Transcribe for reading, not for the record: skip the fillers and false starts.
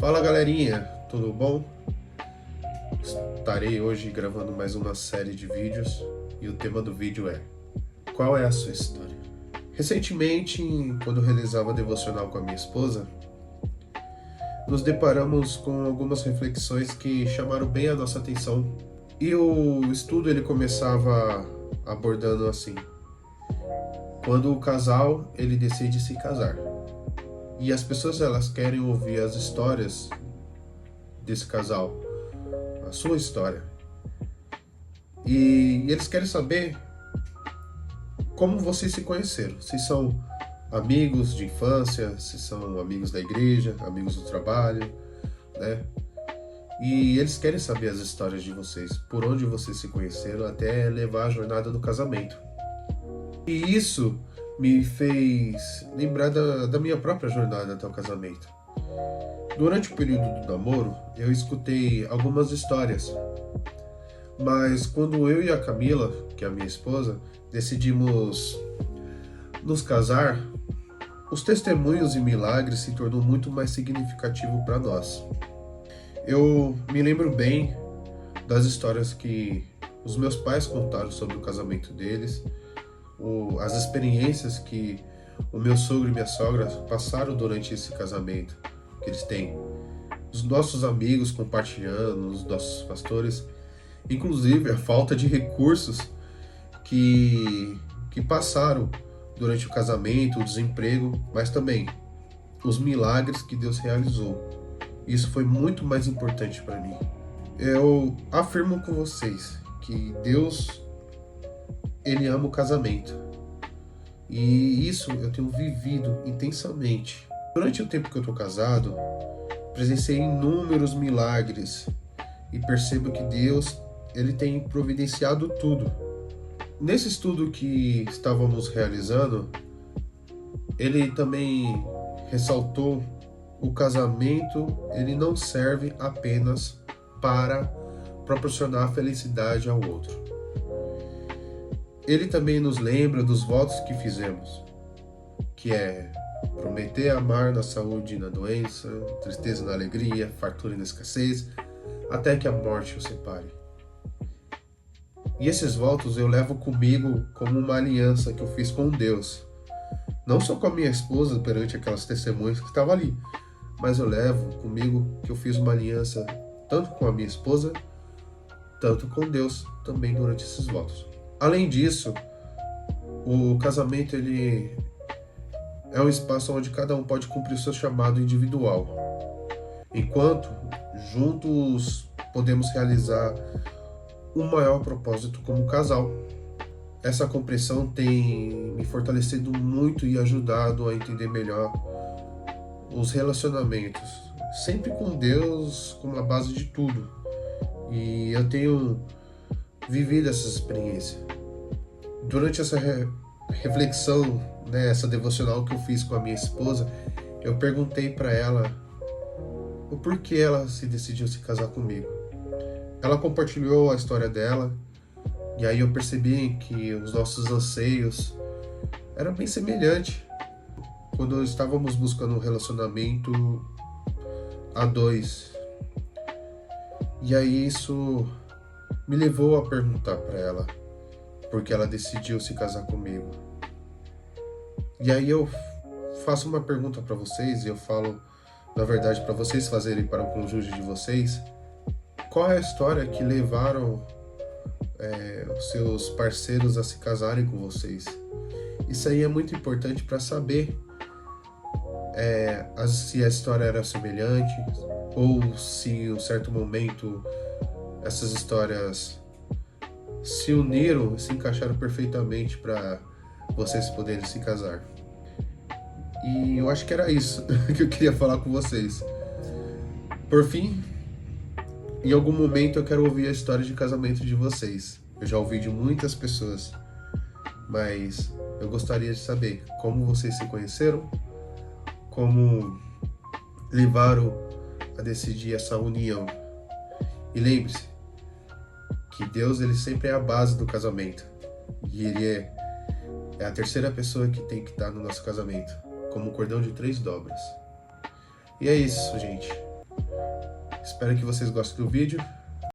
Fala galerinha, tudo bom? Estarei hoje gravando mais uma série de vídeos e o tema do vídeo é: qual é a sua história? Recentemente, quando eu realizava devocional com a minha esposa, nos deparamos com algumas reflexões que chamaram bem a nossa atenção. E o estudo ele começava abordando assim: quando o casal ele decide se casar. E as pessoas elas querem ouvir as histórias desse casal, a sua história. E eles querem saber como vocês se conheceram. Se são amigos de infância, se são amigos da igreja, amigos do trabalho, né? E eles querem saber as histórias de vocês, por onde vocês se conheceram até levar a jornada do casamento. E isso me fez lembrar da minha própria jornada até o casamento. Durante o período do namoro, eu escutei algumas histórias, mas quando eu e a Camila, que é a minha esposa, decidimos nos casar, os testemunhos e milagres se tornou muito mais significativo para nós. Eu me lembro bem das histórias que os meus pais contaram sobre o casamento deles, as experiências que o meu sogro e minha sogra passaram durante esse casamento que eles têm, os nossos amigos compartilhando, os nossos pastores, inclusive a falta de recursos que passaram durante o casamento, o desemprego, mas também os milagres que Deus realizou. Isso foi muito mais importante para mim. Eu afirmo com vocês que Deus ele ama o casamento. E isso eu tenho vivido intensamente. Durante o tempo que eu estou casado, presenciei inúmeros milagres e percebo que Deus ele tem providenciado tudo. Nesse estudo que estávamos realizando, ele também ressaltou o casamento, ele não serve apenas para proporcionar felicidade ao outro. Ele também nos lembra dos votos que fizemos, que é prometer amar na saúde e na doença, tristeza na alegria, fartura e na escassez, até que a morte o separe. E esses votos eu levo comigo como uma aliança que eu fiz com Deus. Não só com a minha esposa perante aquelas testemunhas que estavam ali, mas eu levo comigo que eu fiz uma aliança tanto com a minha esposa, tanto com Deus também durante esses votos. Além disso, o casamento ele é um espaço onde cada um pode cumprir o seu chamado individual, enquanto juntos podemos realizar um maior propósito como casal. Essa compreensão tem me fortalecido muito e ajudado a entender melhor os relacionamentos, sempre com Deus como a base de tudo. E eu tenho vivido essa experiência. Durante essa reflexão, né, essa devocional que eu fiz com a minha esposa, eu perguntei para ela o porquê ela se decidiu se casar comigo. Ela compartilhou a história dela, e aí eu percebi que os nossos anseios eram bem semelhantes. Quando estávamos buscando um relacionamento a dois. E aí isso me levou a perguntar para ela porque ela decidiu se casar comigo. E aí eu faço uma pergunta para vocês e eu falo, na verdade, para vocês fazerem para o cônjuge de vocês: qual é a história que levaram os seus parceiros a se casarem com vocês? Isso aí é muito importante para saber se a história era semelhante ou se em um certo momento essas histórias se uniram e se encaixaram perfeitamente para vocês poderem se casar. E eu acho que era isso que eu queria falar com vocês. Por fim, em algum momento eu quero ouvir a história de casamento de vocês. Eu já ouvi de muitas pessoas, mas eu gostaria de saber como vocês se conheceram, como levaram a decidir essa união. E lembre-se que Deus ele sempre é a base do casamento. E ele é a terceira pessoa que tem que estar no nosso casamento, como um cordão de 3 dobras. E é isso, gente. Espero que vocês gostem do vídeo.